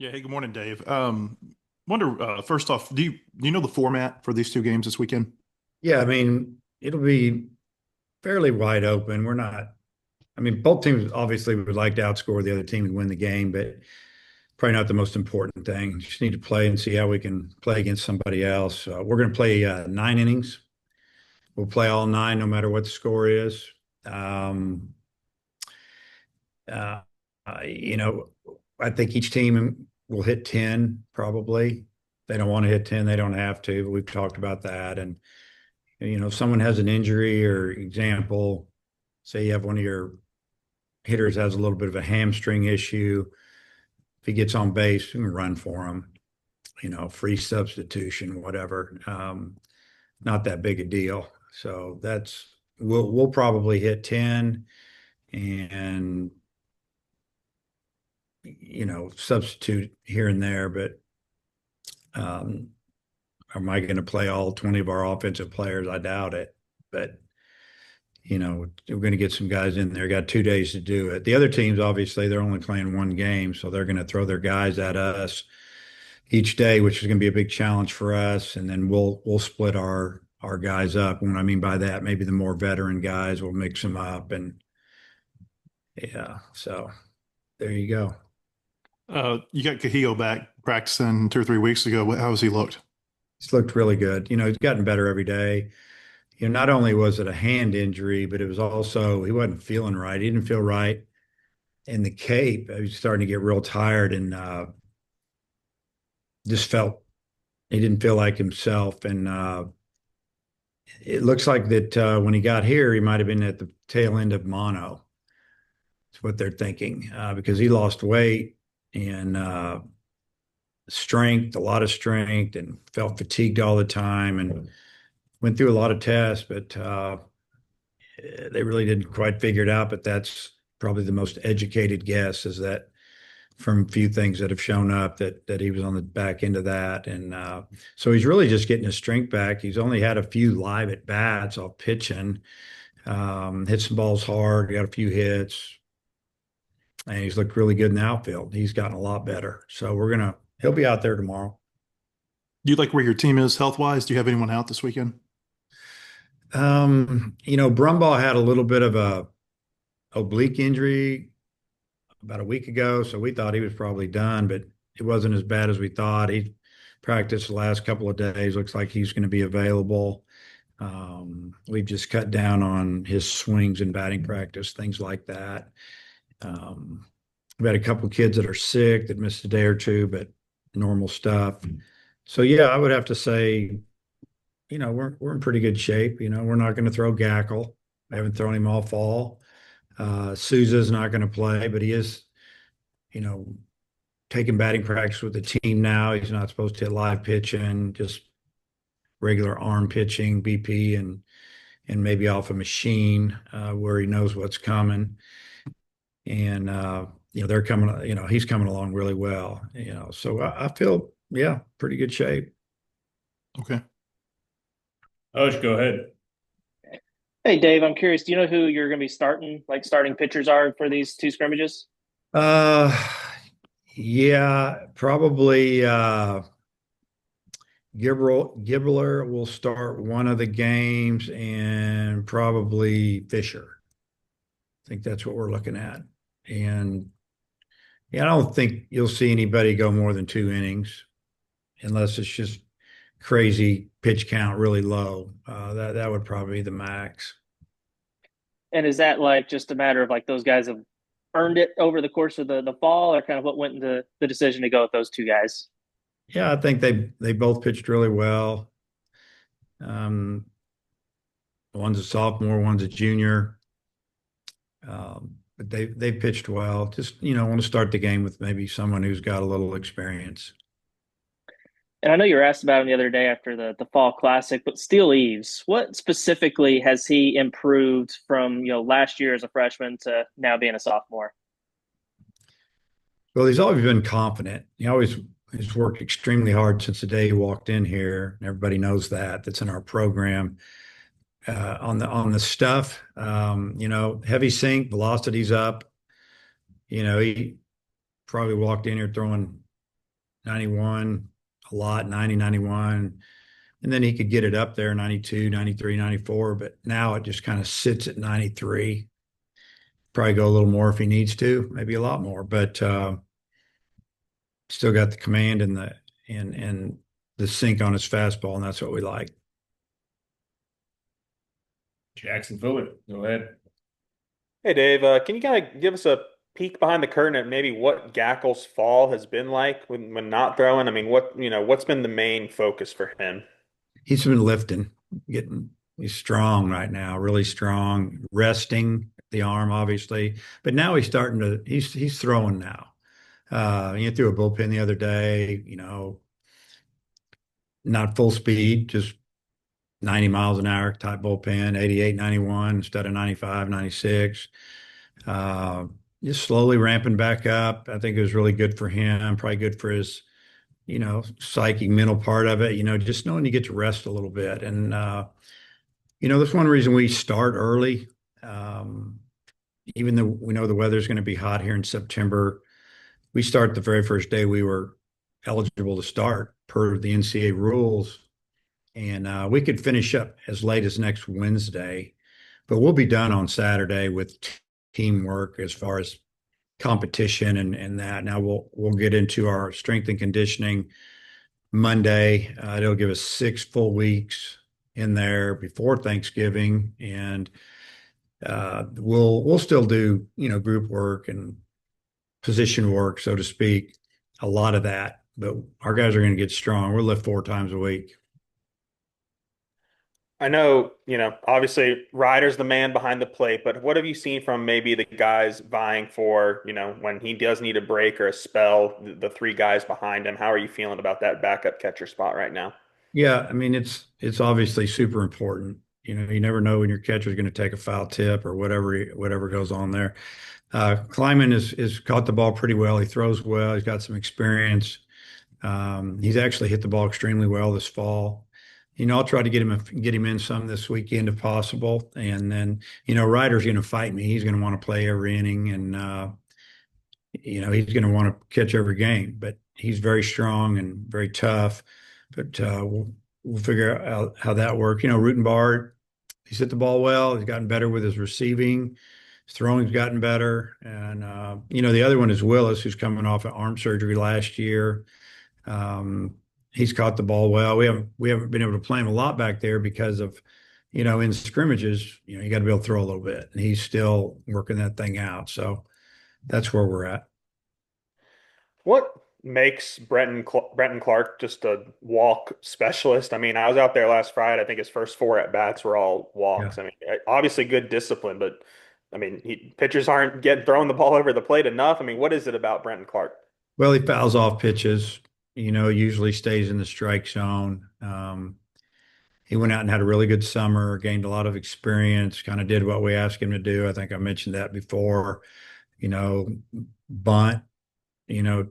Yeah. Hey, good morning, Dave. Wonder first off, do you know the format for these two games this weekend? Yeah, I mean, it'll be fairly wide open. We're not, I mean, both teams obviously would like to outscore the other team and win the game, but probably not the most important thing. Just need to play and see how we can play against somebody else. We're going to play 9 innings. We'll play all nine, no matter what the score is. Um, uh, you know, I think each team will hit 10 probably. They don't want to hit 10, they don't have to, but we've talked about that. And if someone has an injury or example, say you have one of your hitters has a little bit of a hamstring issue, if he gets on base, you can run for him, free substitution, whatever. Not that big a deal. So we'll probably hit 10 and substitute here and there, but um, am I going to play all 20 of our offensive players? I doubt it. But we're going to get some guys in there. Got 2 days to do it. The other teams, obviously, they're only playing one game, so they're going to throw their guys at us each day, which is going to be a big challenge for us. And then we'll split our guys up. And what I mean by that, maybe the more veteran guys will mix them up, and yeah. So there you go. You got Cahill back practicing 2 or 3 weeks ago. How has he looked? He's looked really good. He's gotten better every day. Not only was it a hand injury, but it was also he wasn't feeling right. He didn't feel right in the Cape. He was starting to get real tired and just felt he didn't feel like himself. And it looks like that when he got here, he might have been at the tail end of mono. That's what they're thinking because he lost weight and strength, a lot of strength, and felt fatigued all the time and went through a lot of tests, but they really didn't quite figure it out. But that's probably the most educated guess is that from a few things that have shown up that he was on the back end of that. And so he's really just getting his strength back. He's only had a few live at bats off pitching, hit some balls hard, got a few hits, and he's looked really good in the outfield. He's gotten a lot better. So he'll be out there tomorrow. Do you like where your team is health wise? Do you have anyone out this weekend? Brumbaugh had a little bit of a oblique injury about a week ago, so we thought he was probably done, but it wasn't as bad as we thought. He practiced the last couple of days. Looks like he's going to be available. We've just cut down on his swings and batting practice, things like that. We've had a couple of kids that are sick that missed a day or two, but normal stuff. So yeah, I would have to say, we're in pretty good shape. We're not going to throw Gackle. I haven't thrown him all fall. Souza's not going to play, but he is, you know, taking batting practice with the team now. He's not supposed to hit live pitching, just regular arm pitching, BP, and maybe off a machine where he knows what's coming. And they're coming. He's coming along really well. So I feel pretty good shape. Okay. Coach, go ahead. Hey Dave, I'm curious. Do you know who you're going to be starting, like starting pitchers are for these two scrimmages? Uh, yeah, probably. Gibbler will start one of the games, and probably Fisher. I think that's what we're looking at. And yeah, I don't think you'll see anybody go more than 2 innings unless it's just crazy pitch count really low. That would probably be the max. And is that like just a matter of like those guys have earned it over the course of the fall, or kind of what went into the decision to go with those two guys? Yeah, I think they both pitched really well. Um, one's a sophomore, one's a junior. But they pitched well. Just want to start the game with maybe someone who's got a little experience. And I know you were asked about him the other day after the fall classic, but Steele Eves, what specifically has he improved from last year as a freshman to now being a sophomore? Well, he's always been confident. He always has worked extremely hard since the day he walked in here. And everybody knows that. That's in our program. On the stuff, heavy sink, velocity's up. He probably walked in here throwing 91 a lot, 90, 91. And then he could get it up there, 92, 93, 94. But now it just kind of sits at 93. Probably go a little more if he needs to, maybe a lot more. But still got the command and the sink on his fastball, and that's what we like. Jackson Fuller, go ahead. Hey Dave, can you kind of give us a peek behind the curtain at maybe what Gackel's fall has been like when not throwing? I mean, what's been the main focus for him? He's been lifting, he's strong right now, really strong, resting the arm, obviously. But now he's throwing now. He threw a bullpen the other day, not full speed, just 90 miles an hour type bullpen, 88, 91 instead of 95, 96. Just slowly ramping back up. I think it was really good for him, probably good for his, psychic mental part of it, just knowing you get to rest a little bit. And, that's one reason we start early. Even though we know the weather's going to be hot here in September, we start the very first day we were eligible to start per the NCAA rules. And we could finish up as late as next Wednesday, but we'll be done on Saturday with teamwork as far as competition and that. Now we'll get into our strength and conditioning Monday. It'll give us 6 full weeks in there before Thanksgiving, and we'll still do group work and position work, so to speak, a lot of that. But our guys are going to get strong. We'll lift 4 times a week. I know, obviously Ryder's the man behind the plate, but what have you seen from maybe the guys vying for, when he does need a break or a spell, the 3 guys behind him? How are you feeling about that backup catcher spot right now? Yeah, I mean it's obviously super important. You never know when your catcher is going to take a foul tip or whatever goes on there. Kleiman is caught the ball pretty well. He throws well. He's got some experience. He's actually hit the ball extremely well this fall. I'll try to get him in some this weekend if possible. And then, Ryder's going to fight me. He's going to want to play every inning, and he's going to want to catch every game. But he's very strong and very tough. But we'll figure out how that works. Rutenbard, he's hit the ball well. He's gotten better with his receiving. His throwing's gotten better. And the other one is Willis, who's coming off of arm surgery last year. He's caught the ball well. We haven't been able to play him a lot back there because of, in scrimmages, you got to be able to throw a little bit, and he's still working that thing out. So that's where we're at. What makes Brenton Clark just a walk specialist? I mean, I was out there last Friday. I think his first 4 at bats were all walks. Yeah. I mean, obviously good discipline, but I mean, pitchers aren't throwing the ball over the plate enough. I mean, what is it about Brenton Clark? Well, he fouls off pitches. Usually stays in the strike zone. He went out and had a really good summer, gained a lot of experience, kind of did what we asked him to do. I think I mentioned that before. Bunt,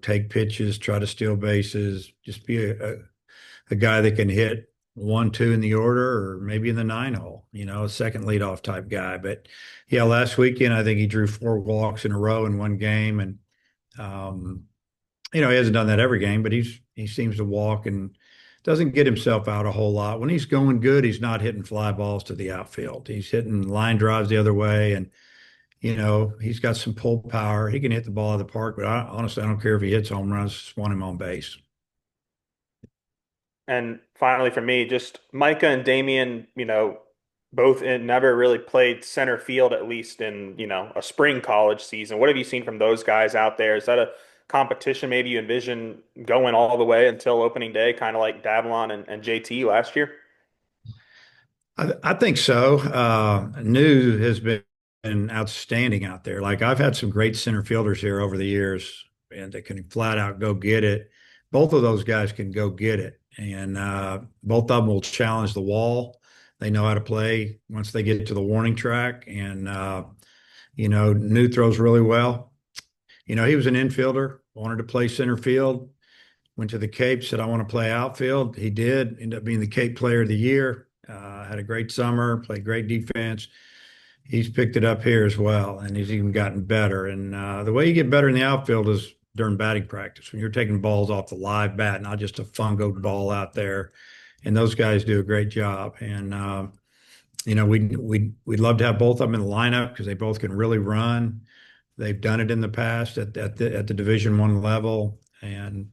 take pitches, try to steal bases, just be a guy that can hit 1, 2 in the order or maybe in the 9 hole, a second leadoff type guy. But yeah, last weekend, I think he drew 4 walks in a row in one game. And, he hasn't done that every game, but he seems to walk and doesn't get himself out a whole lot. When he's going good, he's not hitting fly balls to the outfield. He's hitting line drives the other way, and he's got some pull power. He can hit the ball out of the park, but honestly, I don't care if he hits home runs. Just want him on base. And finally, for me, just Micah and Damian, both never really played center field, at least in, a spring college season. What have you seen from those guys out there? Is that a competition maybe you envision going all the way until opening day, kind of like Davalon and JT last year? I think so. New has been outstanding out there. Like, I've had some great center fielders here over the years, and they can flat out go get it. Both of those guys can go get it, and both of them will challenge the wall. They know how to play once they get to the warning track, and New throws really well. He was an infielder, wanted to play center field, went to the Cape, said, I want to play outfield. He did, ended up being the Cape Player of the Year, had a great summer, played great defense. He's picked it up here as well, and he's even gotten better. And the way you get better in the outfield is during batting practice when you're taking balls off the live bat, not just a fungoed ball out there. And those guys do a great job. And we'd love to have both of them in the lineup because they both can really run. They've done it in the past at the Division I level, and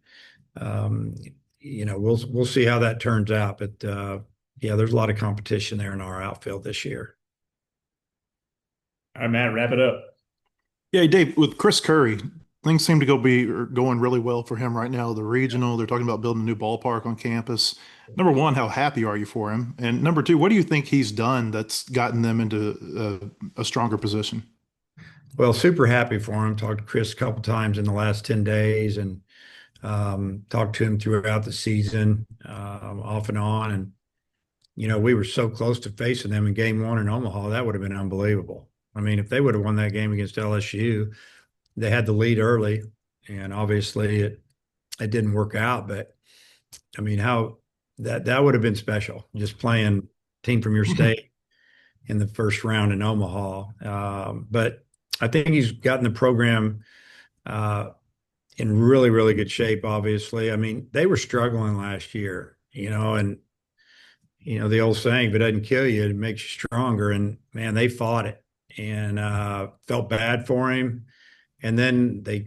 we'll see how that turns out. But yeah, there's a lot of competition there in our outfield this year. All right, Matt, wrap it up. Yeah, Dave, with Chris Curry, things seem to be going really well for him right now. The regional, they're talking about building a new ballpark on campus. Number one, how happy are you for him? And number two, what do you think he's done that's gotten them into a stronger position? Well, super happy for him. Talked to Chris a couple times in the last 10 days and talked to him throughout the season, off and on. And, we were so close to facing them in game 1 in Omaha. That would have been unbelievable. I mean, if they would have won that game against LSU, they had the lead early, and obviously it didn't work out. But I mean, how that would have been special, just playing team from your state in the first round in Omaha. But I think he's gotten the program in really, really good shape, obviously. I mean, they were struggling last year, and, the old saying, if it doesn't kill you, it makes you stronger. And, man, they fought it and felt bad for him. And then they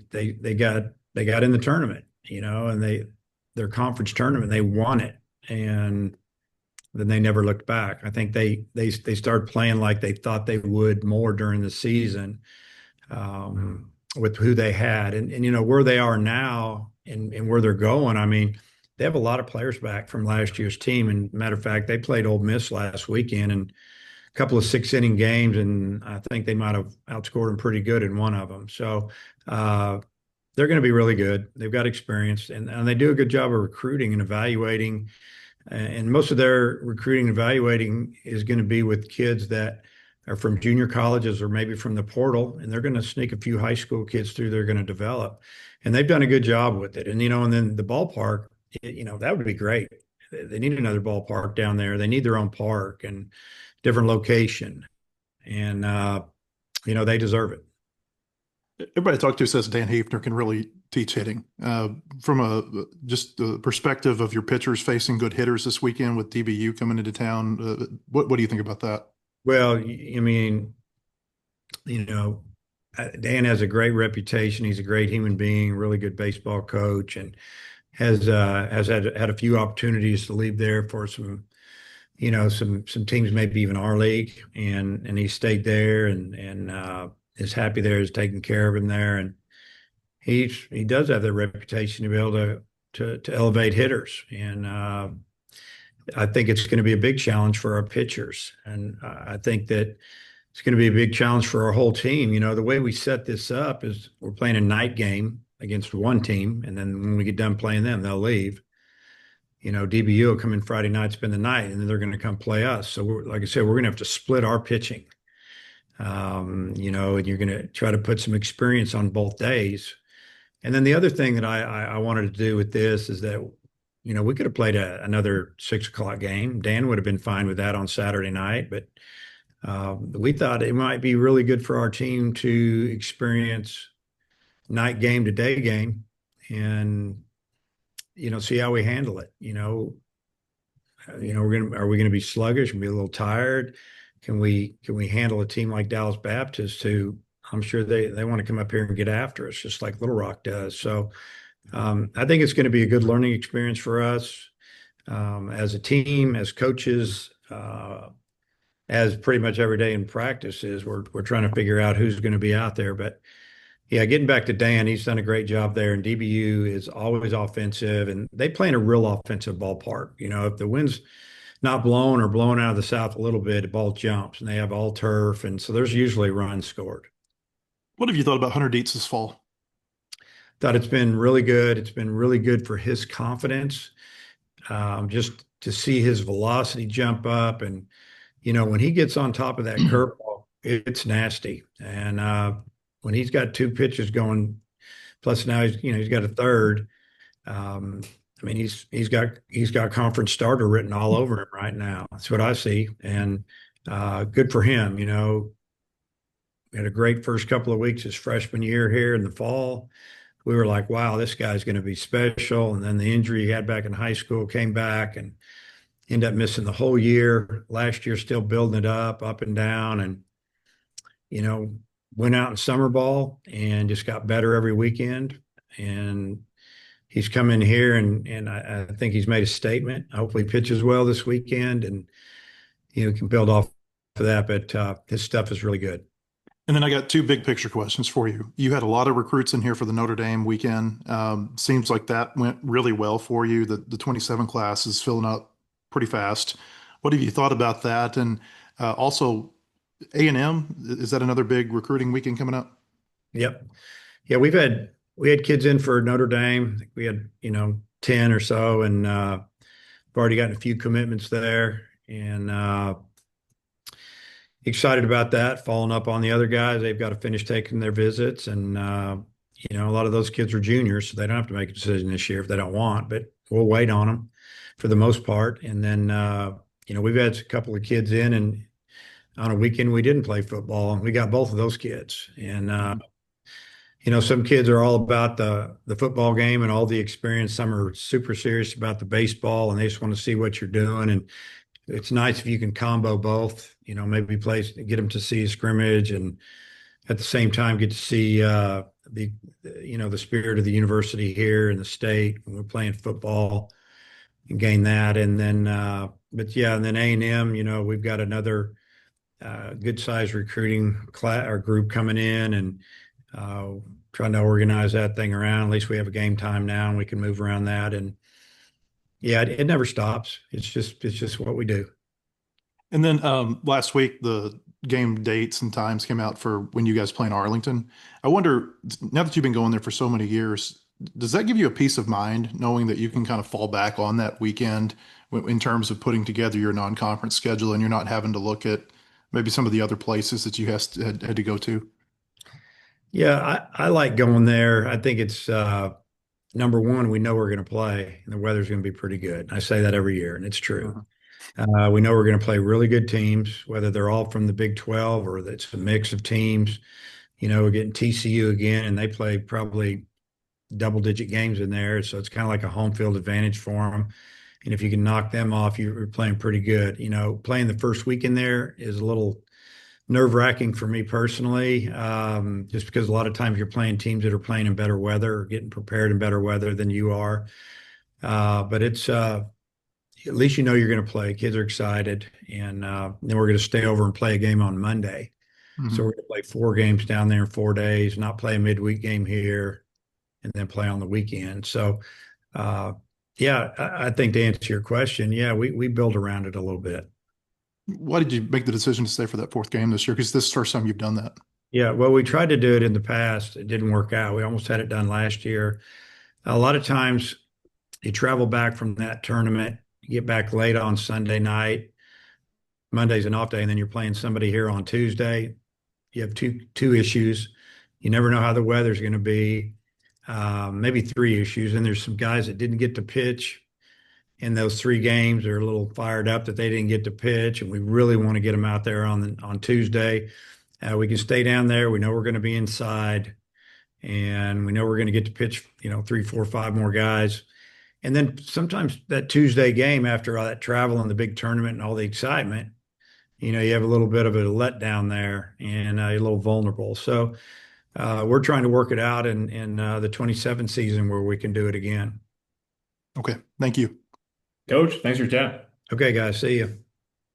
got in the tournament, and their conference tournament, they won it. And then they never looked back. I think they started playing like they thought they would more during the season with who they had. And where they are now and where they're going, I mean, they have a lot of players back from last year's team. And matter of fact, they played Ole Miss last weekend and a couple of 6-inning games, and I think they might have outscored them pretty good in one of them. So they're going to be really good. They've got experience, and they do a good job of recruiting and evaluating. And most of their recruiting and evaluating is going to be with kids that are from junior colleges or maybe from the portal, and they're going to sneak a few high school kids through. They're going to develop, and they've done a good job with it. And and then the ballpark, that would be great. They need another ballpark down there. They need their own park and different location, and they deserve it. Everybody I talk to says Dan Hefner can really teach hitting. From just the perspective of your pitchers facing good hitters this weekend with DBU coming into town, what do you think about that? Well, I mean, Dan has a great reputation. He's a great human being, really good baseball coach, and has had a few opportunities to leave there for some teams, maybe even our league, and he stayed there and is happy there, is taking care of him there, and he does have the reputation to be able to elevate hitters, and I think it's going to be a big challenge for our pitchers, and I think that it's going to be a big challenge for our whole team. The way we set this up is we're playing a night game against one team, and then when we get done playing them, they'll leave. DBU will come in Friday night, spend the night, and then they're going to come play us. So, like I said, we're going to have to split our pitching. And you're going to try to put some experience on both days. And then the other thing that I wanted to do with this is that, we could have played another 6 o'clock game. Dan would have been fine with that on Saturday night, but we thought it might be really good for our team to experience night game to day game and see how we handle it. Are we going to be sluggish and be a little tired? Can we handle a team like Dallas Baptist, who I'm sure they want to come up here and get after us, just like Little Rock does. So I think it's going to be a good learning experience for us as a team, as coaches, as pretty much every day in practice is we're trying to figure out who's going to be out there. But yeah, getting back to Dan, he's done a great job there, and DBU is always offensive, and they play in a real offensive ballpark. If the wind's not blowing or blowing out of the south a little bit, the ball jumps, and they have all turf, and so there's usually runs scored. What have you thought about Hunter Dietz this fall? Thought it's been really good. It's been really good for his confidence, just to see his velocity jump up, and when he gets on top of that curveball, it's nasty, and when he's got 2 pitches going, plus now he's got a third. I mean, he's got conference starter written all over him right now. That's what I see, and good for him. We had a great first couple of weeks his freshman year here in the fall. we were like, wow, this guy's going to be special. And then the injury he had back in high school came back and ended up missing the whole year. Last year, still building it up and down. And, you know, went out in summer ball and just got better every weekend. And he's come in here and I think he's made a statement. Hopefully he pitches well this weekend and, can build off of that. But his stuff is really good. And then I got two big picture questions for you. You had a lot of recruits in here for the Notre Dame weekend. Seems like that went really well for you. The 27 class is filling up pretty fast. What have you thought about that? And also A&M, is that another big recruiting weekend coming up? Yep. Yeah, we had kids in for Notre Dame. I think we had, 10 or so, and we've already gotten a few commitments there. And excited about that, following up on the other guys. They've got to finish taking their visits. And, a lot of those kids are juniors, so they don't have to make a decision this year if they don't want, but we'll wait on them for the most part. And then, we've had a couple of kids in, and on a weekend we didn't play football, and we got both of those kids. And, some kids are all about the football game and all the experience. Some are super serious about the baseball, and they just want to see what you're doing. And it's nice if you can combo both, maybe get them to see a scrimmage and at the same time get to see the spirit of the university here in the state when we're playing football and gain that. And then, and then A&M, we've got another good sized recruiting class or group coming in and trying to organize that thing around. At least we have a game time now and we can move around that. And yeah, it never stops. It's just what we do. And then last week, the game dates and times came out for when you guys play in Arlington. I wonder, now that you've been going there for so many years, does that give you a peace of mind knowing that you can kind of fall back on that weekend in terms of putting together your non-conference schedule and you're not having to look at maybe some of the other places that you had to go to? Yeah, I like going there. I think it's number one, we know we're going to play and the weather's going to be pretty good. I say that every year, and it's true. We know we're going to play really good teams, whether they're all from the Big 12 or it's a mix of teams. We're getting TCU again, and they play probably double-digit games in there. So it's kind of like a home field advantage for them. And if you can knock them off, you're playing pretty good. Playing the first week in there is a little nerve-wracking for me personally, just because a lot of times you're playing teams that are playing in better weather or getting prepared in better weather than you are. But it's at least you're going to play. Kids are excited, and then we're going to stay over and play a game on Monday. Mm-hmm. So we're going to play 4 games down there in 4 days, not play a midweek game here, and then play on the weekend. So, I think to answer your question, we build around it a little bit. Why did you make the decision to stay for that 4th game this year? Because this is the first time you've done that. Yeah, well, we tried to do it in the past. It didn't work out. We almost had it done last year. A lot of times you travel back from that tournament, you get back late on Sunday night, Monday's an off day, and then you're playing somebody here on Tuesday. You have two issues. You never know how the weather's going to be. Maybe 3 issues. And there's some guys that didn't get to pitch in those 3 games. They're a little fired up that they didn't get to pitch, and we really want to get them out there on Tuesday. We can stay down there. We know we're going to be inside, and we know we're going to get to pitch, 3, 4, 5 more guys. And then sometimes that Tuesday game, after all that travel and the big tournament and all the excitement, you have a little bit of a letdown there and a little vulnerable. So we're trying to work it out in the 27 season where we can do it again. Okay. Thank you. Coach, thanks for your time. Okay, guys. See you.